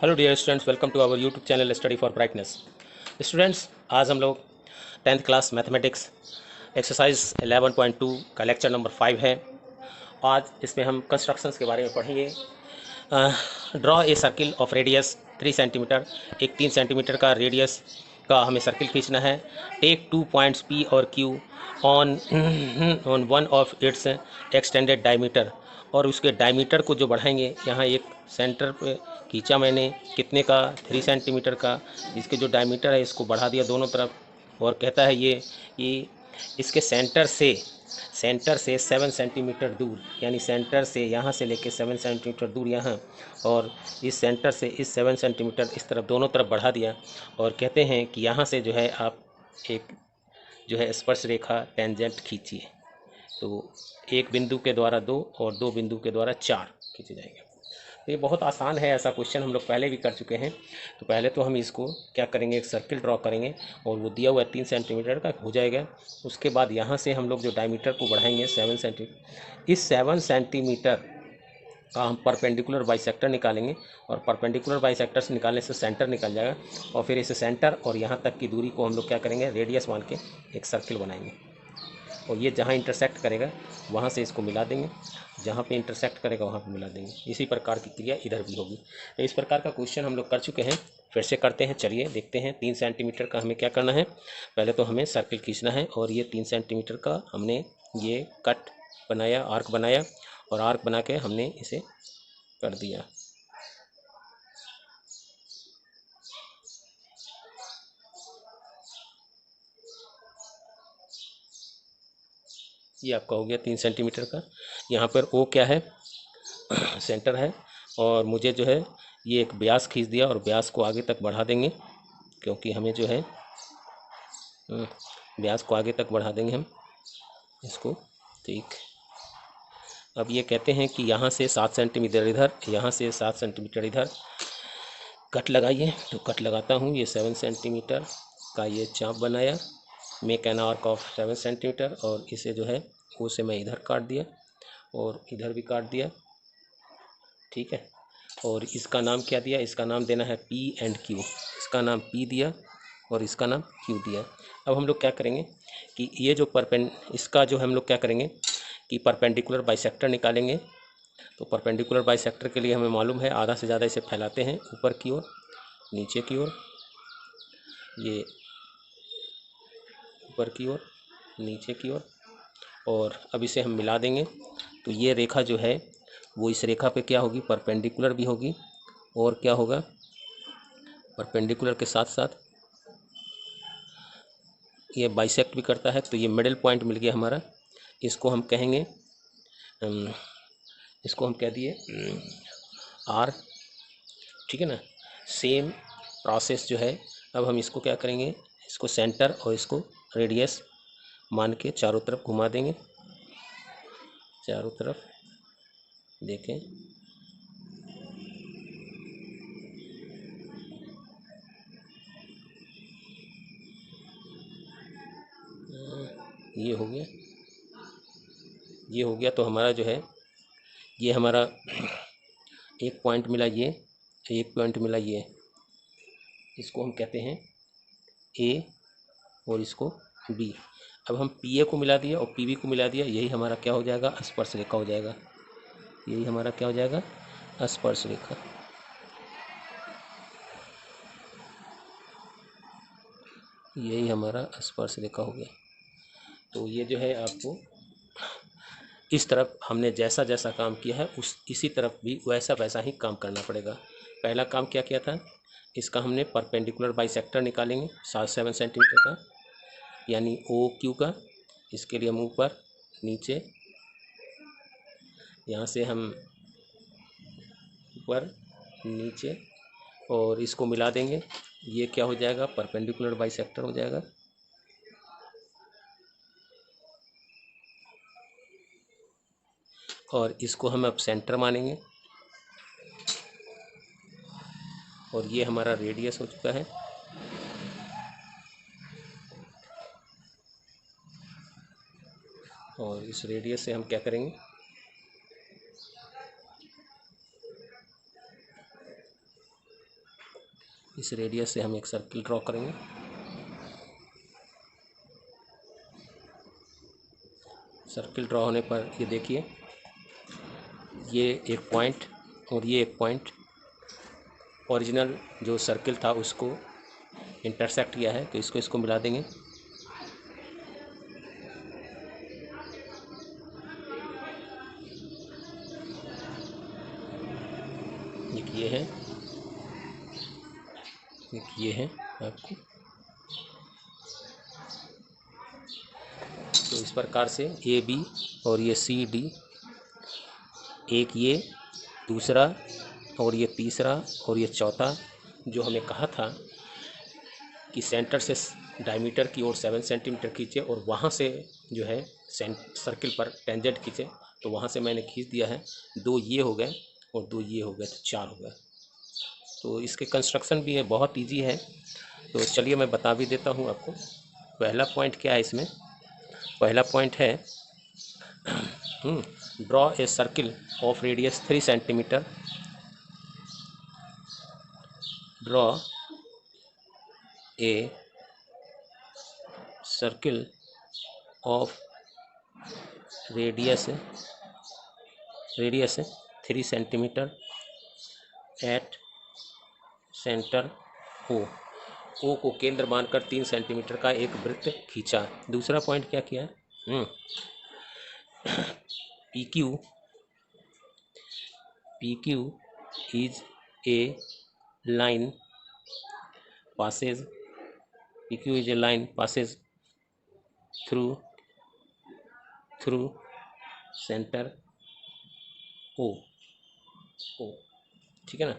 Hello dear students, welcome to our YouTube channel study for brightness. Students, आज हम लोग 10th class mathematics exercise 11.2 का lecture number 5 है। आज इसमें हम कंस्ट्रक्शंस के बारे में पढ़ेंगे। Draw a circle of radius 3 centimetre. एक 3 सेंटीमीटर का रेडियस का हमें सर्किल खींचना है। टेक 2 पॉइंट्स पी और Q on on one of its extended diameter, और उसके डायमीटर को जो बढ़ाएंगे, यहाँ एक सेंटर पे खींचा मैंने कितने का, 3 सेंटीमीटर का। इसके जो डायमीटर है इसको बढ़ा दिया दोनों तरफ, और कहता है ये इसके सेंटर से 7 सेंटीमीटर दूर, यानी सेंटर से यहाँ से लेके 7 सेंटीमीटर दूर यहाँ, और इस सेंटर से इस 7 सेंटीमीटर इस तरफ दोनों तरफ बढ़ा दिया। और कहते हैं कि यहाँ से जो है आप एक जो है स्पर्श रेखा टेंजेंट खींचिए। तो एक बिंदु के द्वारा 2 और 2 बिंदु के द्वारा 4 खींचे जाएंगे। तो ये बहुत आसान है, ऐसा क्वेश्चन हम लोग पहले भी कर चुके हैं। तो पहले तो हम इसको क्या करेंगे, एक सर्किल ड्रॉ करेंगे, और वो दिया हुआ है 3 सेंटीमीटर का हो जाएगा। उसके बाद यहाँ से हम लोग जो डायमीटर को बढ़ाएंगे 7 सेंटीमीटर, इस 7 सेंटीमीटर का हम परपेंडिकुलर बाइसेक्टर निकालेंगे, और परपेंडिकुलर बाइसेक्टर से निकालने से सेंटर निकल जाएगा, और फिर इस सेंटर और यहाँ तक की दूरी को हम लोग क्या करेंगे, रेडियस मान के एक सर्किल बनाएंगे। और ये जहाँ इंटरसेक्ट करेगा वहाँ से इसको मिला देंगे, जहाँ पे इंटरसेक्ट करेगा वहाँ पे मिला देंगे। इसी प्रकार की क्रिया इधर भी होगी। तो इस प्रकार का क्वेश्चन हम लोग कर चुके हैं, फिर से करते हैं। चलिए देखते हैं 3 सेंटीमीटर का हमें क्या करना है। पहले तो हमें सर्किल खींचना है, और ये 3 सेंटीमीटर का हमने ये कट बनाया, आर्क बनाया, और आर्क बना के हमने इसे कर दिया। ये आपका हो गया 3 सेंटीमीटर का। यहाँ पर ओ क्या है, सेंटर है, और मुझे जो है ये एक व्यास खींच दिया, और व्यास को आगे तक बढ़ा देंगे, क्योंकि हमें जो है व्यास को आगे तक बढ़ा देंगे हम इसको। ठीक, अब ये कहते हैं कि यहाँ से 7 सेंटीमीटर इधर, यहाँ से 7 सेंटीमीटर इधर कट लगाइए। तो कट लगाता हूँ। ये 7 सेंटीमीटर का ये चाप बनाया, make an arc of 7 centimetre, और इसे जो है वो से मैं इधर काट दिया और इधर भी काट दिया। ठीक है, और इसका नाम क्या दिया, इसका नाम देना है पी एंड क्यू। इसका नाम पी दिया और इसका नाम क्यू दिया। अब हम लोग क्या करेंगे कि ये जो इसका जो हम लोग क्या करेंगे कि परपेंडिकुलर बाइसेक्टर निकालेंगे। तो परपेंडिकुलर बाइसेक्टर के लिए हमें मालूम है, आधा से ज़्यादा इसे फैलाते हैं ऊपर की ओर, नीचे की ओर, ये ऊपर की ओर, नीचे की ओर, और अब इसे हम मिला देंगे। तो ये रेखा जो है वो इस रेखा पे क्या होगी, परपेंडिकुलर भी होगी, और क्या होगा, परपेंडिकुलर के साथ साथ ये बाइसेक्ट भी करता है। तो ये मिडिल पॉइंट मिल गया हमारा। इसको हम कहेंगे, इसको हम कह दिए आर। ठीक है ना। सेम प्रोसेस जो है, अब हम इसको क्या करेंगे, इसको सेंटर और इसको रेडियस मान के चारों तरफ घुमा देंगे। चारों तरफ देखें, ये हो गया, ये हो गया। तो हमारा जो है ये हमारा एक पॉइंट मिला, ये एक पॉइंट मिला, ये इसको हम कहते हैं ए और इसको बी। अब हम पी ए को मिला दिया और पी बी को मिला दिया, यही हमारा क्या हो जाएगा, स्पर्श रेखा हो जाएगा। यही हमारा क्या हो जाएगा, स्पर्श रेखा। यही हमारा स्पर्श रेखा हो गया। तो ये जो है आपको इस तरफ हमने जैसा जैसा काम किया है इसी तरफ भी वैसा वैसा ही काम करना पड़ेगा। पहला काम क्या किया था, इसका हमने परपेंडिकुलर बाइसेक्टर निकालेंगे 7 सेंटीमीटर का, यानी ओ क्यू का। इसके लिए हम ऊपर नीचे, यहाँ से हम ऊपर नीचे, और इसको मिला देंगे। ये क्या हो जाएगा, परपेंडिकुलर बाइसेक्टर हो जाएगा। और इसको हम अब सेंटर मानेंगे, और ये हमारा रेडियस हो चुका है। और इस रेडियस से हम क्या करेंगे, इस रेडियस से हम एक सर्किल ड्रॉ करेंगे। सर्किल ड्रॉ होने पर ये देखिए, ये एक पॉइंट और ये एक पॉइंट ओरिजिनल जो सर्किल था उसको इंटरसेक्ट किया है, तो इसको मिला देंगे। एक ये है, एक ये है आपको। तो इस प्रकार से ए बी और ये सी डी, एक ये दूसरा और ये तीसरा और ये चौथा, जो हमें कहा था कि सेंटर से डायमीटर की ओर 7 सेंटीमीटर खींचे और वहाँ से जो है सर्किल पर टेंजेंट खींचे, तो वहाँ से मैंने खींच दिया है। 2 ये हो गए और 2 ये हो गए, तो 4 हो गए। तो इसके कंस्ट्रक्शन भी है, बहुत इजी है। तो चलिए मैं बता भी देता हूँ आपको। पहला पॉइंट क्या है इसमें? पहला पॉइंट है draw a circle of radius 3 centimetre. Draw a circle of radius 3 centimetre at centre O को केंद्र मानकर 3 सेंटीमीटर का एक वृत्त खींचा। दूसरा पॉइंट क्या किया? P Q is a line passes PQ is a line passes through center O। ठीक है ना,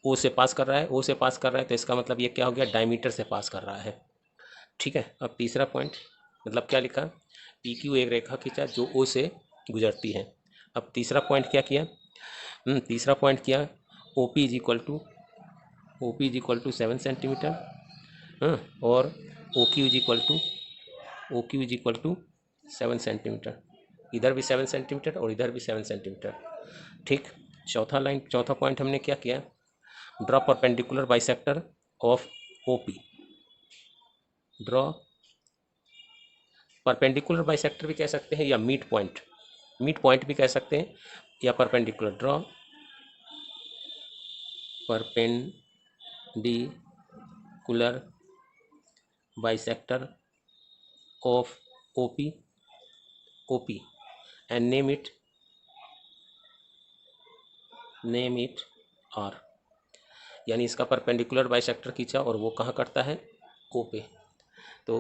O से पास कर रहा है, O से पास कर रहा है, तो इसका मतलब ये क्या हो गया? डायमीटर से पास कर रहा है। ठीक है। अब तीसरा पॉइंट मतलब क्या लिखा? PQ एक रेखा खींचा जो O से गुजरती है। अब तीसरा पॉइंट क्या किया? तीसरा पॉइंट किया OP is equal to 7 centimetre और OQ is equal to 7 centimetre. इधर भी 7 सेंटीमीटर और इधर भी 7 सेंटीमीटर। ठीक। चौथा पॉइंट हमने क्या किया? Draw perpendicular bisector of OP। Draw perpendicular bisector भी कह सकते हैं या मिड पॉइंट भी कह सकते हैं या perpendicular. Draw perpendicular bisector of OP and name it R। यानी इसका परपेंडिकुलर बाइसेक्टर खींचा और वो कहाँ करता है? O पे। तो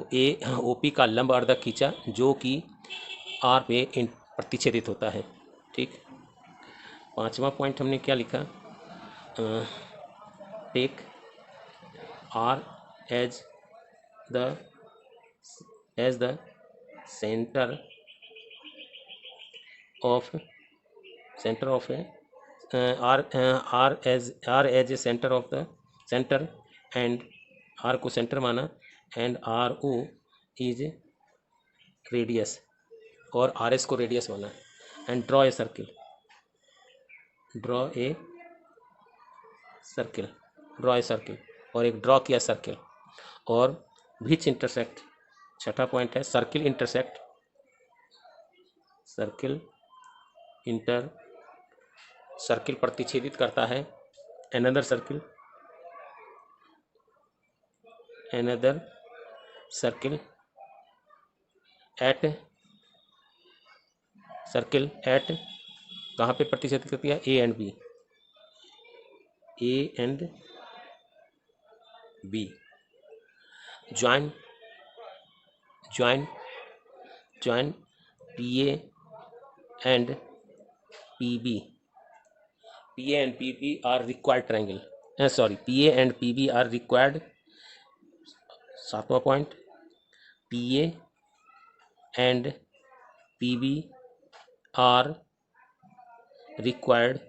OP का लंब अर्धक खींचा जो कि R पे प्रतिच्छेदित होता है। ठीक। पांचवा पॉइंट हमने क्या लिखा? Take R as the centre of R as a centre of the centre and R को सेंटर माना एंड RO इज रेडियस और RS को रेडियस माना एंड ड्रॉ ए सर्किल और एक ड्रॉ किया सर्किल और विच इंटरसेक्ट। छठा पॉइंट है सर्किल प्रतिच्छेदित करता है another सर्किल एट कहाँ पे प्रतिच्छेदित करती है? A and B। Join PA and PB are required triangle। PA and PB are required। सातवां point PA and PB are required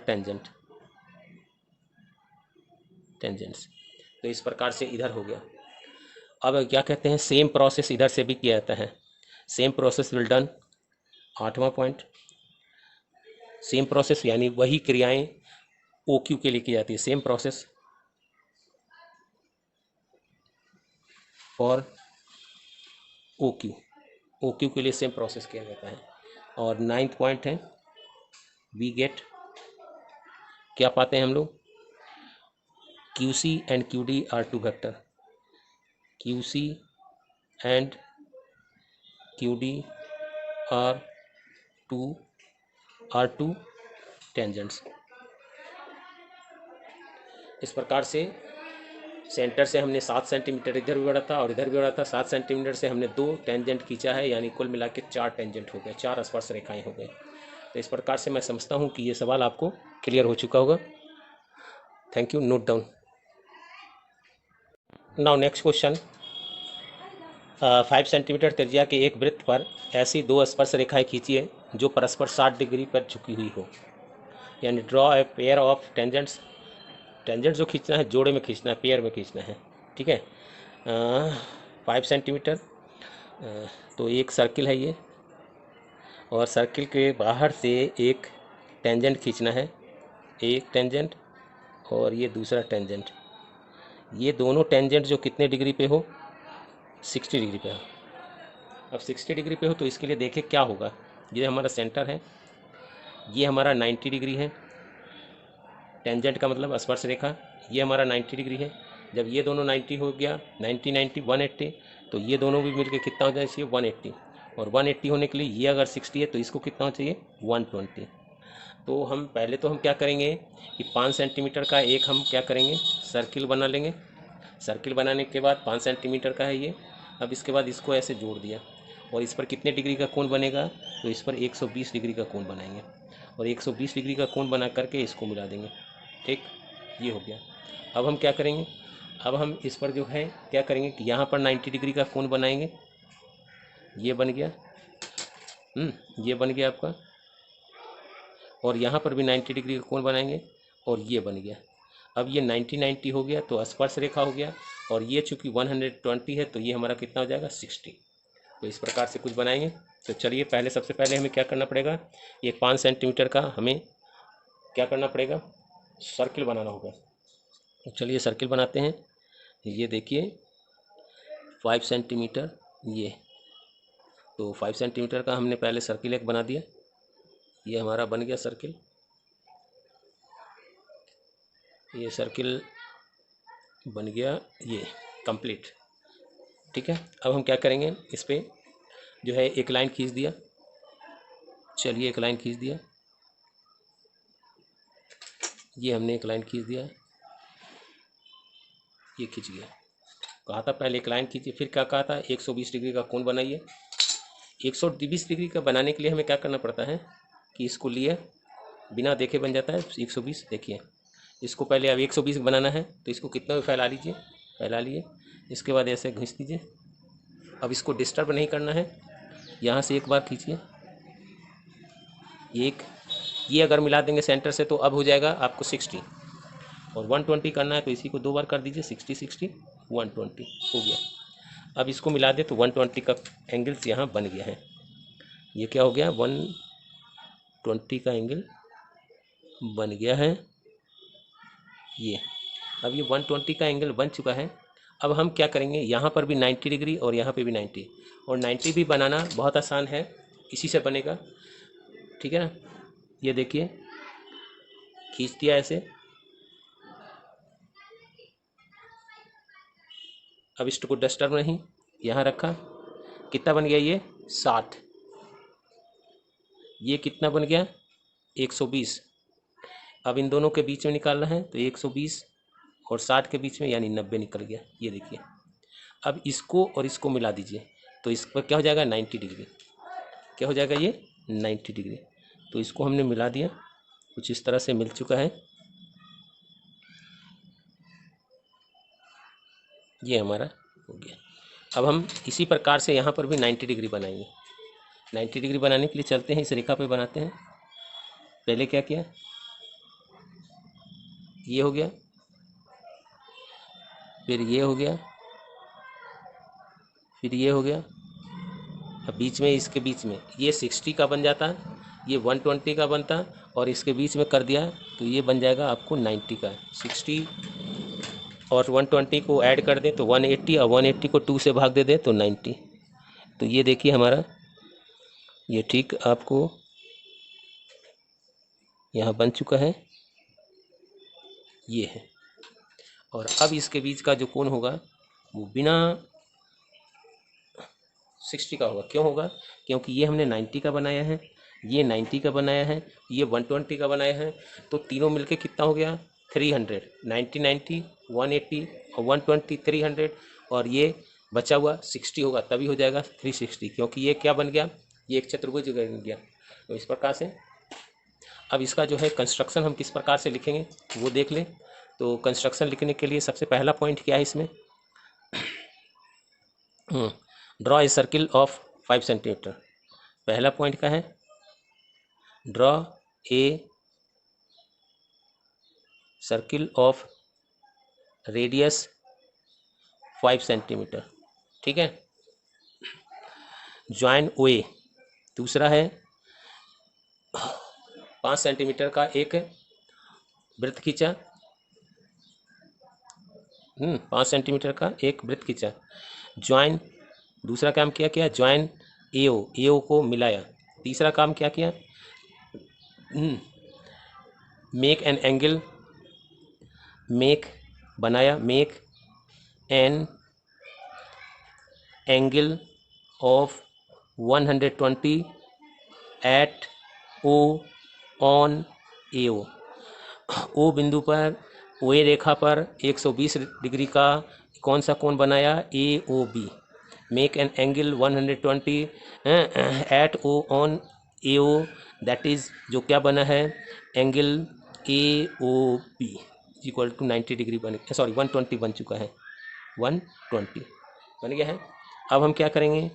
tangents। तो इस प्रकार से इधर हो गया। अब क्या कहते हैं? सेम प्रोसेस इधर से भी किया जाता है। Same process will done. आठवां पॉइंट सेम प्रोसेस यानी वही क्रियाएं ओ क्यू के लिए की जाती है। Same process for O Q के लिए सेम प्रोसेस किया जाता है। और 9th पॉइंट है वी गेट, क्या पाते हैं हम लोग, Q C and Q D are two vector, Q C and Q D are two tangents. इस प्रकार से सेंटर से हमने 7 सेंटीमीटर इधर भी बढ़ा था और इधर भी बढ़ा था। 7 सेंटीमीटर से हमने 2 टेंजेंट खींचा है, यानी कुल मिला के 4 टेंजेंट हो गए, 4 स्पर्श रेखाएं हो गए। तो इस प्रकार से मैं समझता हूँ कि ये सवाल आपको क्लियर हो चुका होगा। Thank you, note down. Now next question, 5 centimetre त्रिज्या के एक वृत्त पर ऐसी 2 स्पर्श रेखाएं खींचिए जो परस्पर 60 डिग्री पर झुकी हुई हो, यानी draw a pair of tangents. Tangent जो खींचना है जोड़े में खींचना है, पेयर में खींचना है, ठीक है। 5 सेंटीमीटर, तो एक सर्किल है ये, और सर्किल के बाहर से एक टेंजेंट खींचना है, एक टेंजेंट और ये दूसरा टेंजेंट। ये दोनों टेंजेंट जो कितने डिग्री पे हो, 60 डिग्री पे हो। अब 60 डिग्री पे हो तो इसके लिए देखें क्या होगा। ये हमारा सेंटर है, ये हमारा 90 डिग्री है, टेंजेंट का मतलब स्पर्श रेखा, ये हमारा 90 डिग्री है। जब ये दोनों 90 हो गया, 90 90 180, तो ये दोनों भी मिलके कितना हो जाए चाहिए 180, और 180 होने के लिए ये अगर 60 है तो इसको कितना हो चाहिए 120। तो हम पहले तो हम क्या करेंगे कि 5 सेंटीमीटर का एक हम क्या करेंगे सर्किल बना लेंगे। सर्किल बनाने के बाद 5 सेंटीमीटर का है ये। अब इसके बाद इसको ऐसे जोड़ दिया, और इस पर कितने डिग्री का कोण बनेगा, तो इस पर 120 डिग्री का कोण बनाएंगे, और 120 डिग्री का कोण बना करके इसको मिला देंगे। ठीक, ये हो गया। अब हम क्या करेंगे, अब हम इस पर जो है क्या करेंगे कि यहाँ पर 90 डिग्री का कोण बनाएंगे, ये बन गया, ये बन गया आपका, और यहाँ पर भी 90 डिग्री का कोण बनाएंगे और ये बन गया। अब ये 90 90 हो गया तो स्पर्श रेखा हो गया, और ये चूँकि 120 है तो ये हमारा कितना हो जाएगा 60। तो इस प्रकार से कुछ बनाएंगे। तो चलिए पहले सबसे पहले हमें क्या करना पड़ेगा, ये 5 सेंटीमीटर का हमें क्या करना पड़ेगा, सर्किल बनाना होगा। तो चलिए सर्किल बनाते हैं। ये देखिए 5 सेंटीमीटर, ये तो 5 सेंटीमीटर का हमने पहले सर्किल एक बना दिया, ये हमारा बन गया सर्किल, ये सर्किल बन गया, ये कंप्लीट। ठीक है, अब हम क्या करेंगे, इस पर जो है एक लाइन खींच दिया। चलिए एक लाइन खींच दिया, ये हमने एक लाइन खींच दिया, ये खींच गया। कहा था पहले एक लाइन खींचिए, फिर क्या कहा था 120 डिग्री का कोण बनाइए। 120 डिग्री का बनाने के लिए हमें क्या करना पड़ता है कि इसको लिए बिना देखे बन जाता है 120। देखिए इसको पहले अब 120 बनाना है तो इसको कितना भी फैला लीजिए, फैला लिए, इसके बाद ऐसे घिस दीजिए। अब इसको डिस्टर्ब नहीं करना है, यहाँ से एक बार खींचिए, एक ये अगर मिला देंगे सेंटर से तो अब हो जाएगा आपको 60, और 120 करना है तो इसी को 2 बार कर दीजिए, 60 60 120 हो गया। अब इसको मिला दे तो 120 का एंगल्स यहाँ बन गया है। ये क्या हो गया 120 का एंगल बन गया है ये। अब ये 120 का एंगल बन चुका है। अब हम क्या करेंगे, यहाँ पर भी 90 डिग्री और यहाँ पे भी 90, और 90 भी बनाना बहुत आसान है, इसी से बनेगा। ठीक है ना, ये देखिए खींच दिया ऐसे। अब इसको डिस्टर्ब नहीं, यहाँ रखा, कितना बन गया ये 60, ये कितना बन गया 120। अब इन दोनों के बीच में निकालना है तो 120 और 60 के बीच में यानी 90 निकल गया, ये देखिए। अब इसको और इसको मिला दीजिए तो इस पर क्या हो जाएगा 90 डिग्री, क्या हो जाएगा ये 90 डिग्री। तो इसको हमने मिला दिया, कुछ इस तरह से मिल चुका है, ये हमारा हो गया। अब हम इसी प्रकार से यहाँ पर भी 90 डिग्री बनाएंगे। 90 डिग्री बनाने के लिए चलते हैं, इस रेखा पे बनाते हैं। पहले क्या किया, ये हो गया, फिर ये हो गया, फिर ये हो गया। अब बीच में इसके बीच में ये 60 का बन जाता है, ये 120 का बनता और इसके बीच में कर दिया तो ये बन जाएगा आपको 90 का। 60 और 120 को ऐड कर दें तो 180 और 180 को 2 से भाग दे दें तो 90। तो ये देखिए हमारा ये ठीक आपको यहाँ बन चुका है, ये है। और अब इसके बीच का जो कोण होगा वो बिना 60 का होगा। क्यों होगा? क्योंकि ये हमने 90 का बनाया है, ये 90 का बनाया है, ये 120 का बनाया है, तो तीनों मिलके कितना हो गया? 300। 90 90 180 और 120 300 और ये बचा हुआ 60 होगा, तभी हो जाएगा 360, क्योंकि ये क्या बन गया? ये एक चतुर्भुज बन गया। तो इस प्रकार से अब इसका जो है कंस्ट्रक्शन हम किस प्रकार से लिखेंगे वो देख लें। तो कंस्ट्रक्शन लिखने के लिए सबसे पहला पॉइंट क्या है इसमें? Draw a circle of 5 centimetre. पहला पॉइंट क्या है? Draw a circle of radius 5 centimetre. ठीक है। ज्वाइन ओ ए। दूसरा है 5 सेंटीमीटर का एक वृत्त खींचा। 5 सेंटीमीटर का एक वृत्त खींचा। ज्वाइन, दूसरा काम क्या किया? ज्वाइन एओ को मिलाया। तीसरा काम क्या किया? मेक एन एंगल, मेक बनाया, make an angle of 120 at O on AO. O बिंदु पर, ओ ए रेखा पर 120 डिग्री का कौन सा कोण बनाया? A O B. Make an angle 120 at O on A O, that is जो क्या बना है? Angle A O B equal to 90 degree बन, सॉरी 120 बन चुका है, 120 बन गया है। अब हम क्या करेंगे?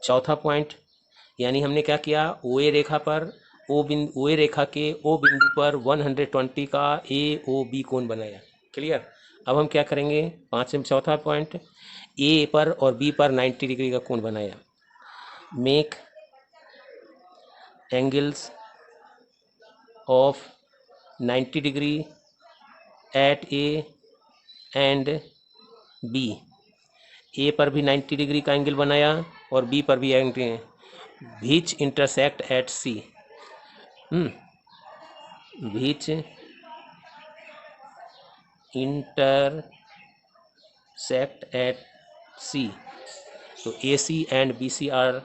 चौथा पॉइंट, यानी हमने क्या किया? ओ ए रेखा पर, ओ ए रेखा के ओ बिंदु पर 120 का ए ओ बी कोण बनाया। क्लियर? अब हम क्या करेंगे? चौथा पॉइंट, ए पर और बी पर 90 डिग्री का कोण बनाया। Make angles of 90 degree at A and B. A पर भी 90 डिग्री का एंगल बनाया और बी पर भी angle. Which intersect at C. Which intersect at C. तो A C and B C are,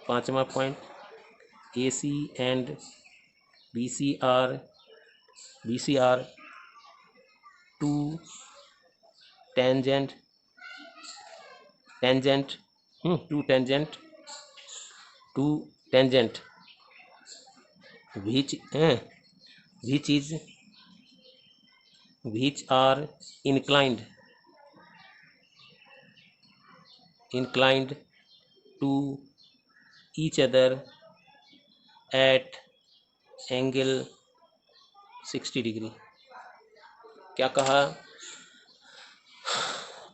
पांचवा point, A C and B C are two tangent which are inclined to each other at angle 60 degree. क्या कहा?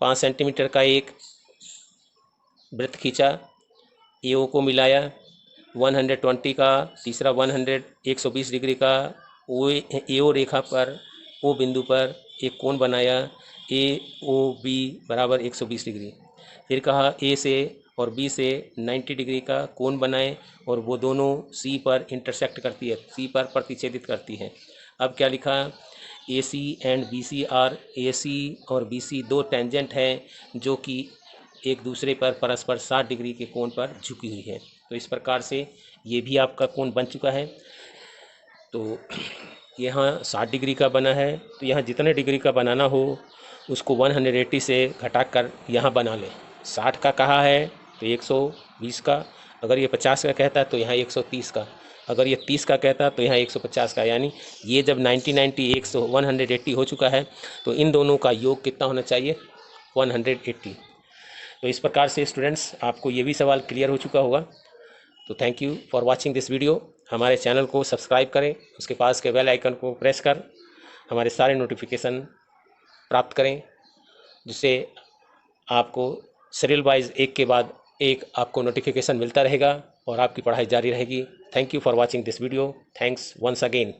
5 centimetre का एक वृत्त खींचा, एओ को मिलाया, 120 का, तीसरा 120 डिग्री का एओ रेखा पर, ओ बिंदु पर एक कोण बनाया, ए ओ बी बराबर 120 डिग्री। फिर कहा ए से और बी से 90 डिग्री का कोण बनाए और वो दोनों सी पर इंटरसेक्ट करती है, सी पर प्रतिच्छेदित करती है। अब क्या लिखा? ए C and B C are, ए सी और बी सी दो टेंजेंट हैं जो कि एक दूसरे पर परस्पर 60 डिग्री के कोण पर झुकी हुई है। तो इस प्रकार से ये भी आपका कोण बन चुका है। तो यहाँ 60 डिग्री का बना है, तो यहाँ जितने डिग्री का बनाना हो उसको 180 से घटाकर यहाँ बना लें। 60 का कहा है तो 120 का, अगर ये 50 का कहता है तो यहाँ 130 का, अगर ये 30 का कहता है तो यहाँ 150 का। यानी ये जब 180 हो चुका है तो इन दोनों का योग कितना होना चाहिए? 180। तो इस प्रकार से स्टूडेंट्स आपको ये भी सवाल क्लियर हो चुका होगा। तो thank you for watching this video. हमारे चैनल को सब्सक्राइब करें, उसके पास के बेल आइकन को प्रेस कर हमारे सारे नोटिफिकेशन प्राप्त करें, जिससे आपको सीरियल वाइज एक के बाद एक आपको नोटिफिकेशन मिलता रहेगा और आपकी पढ़ाई जारी रहेगी। Thank you for watching this video. Thanks once again.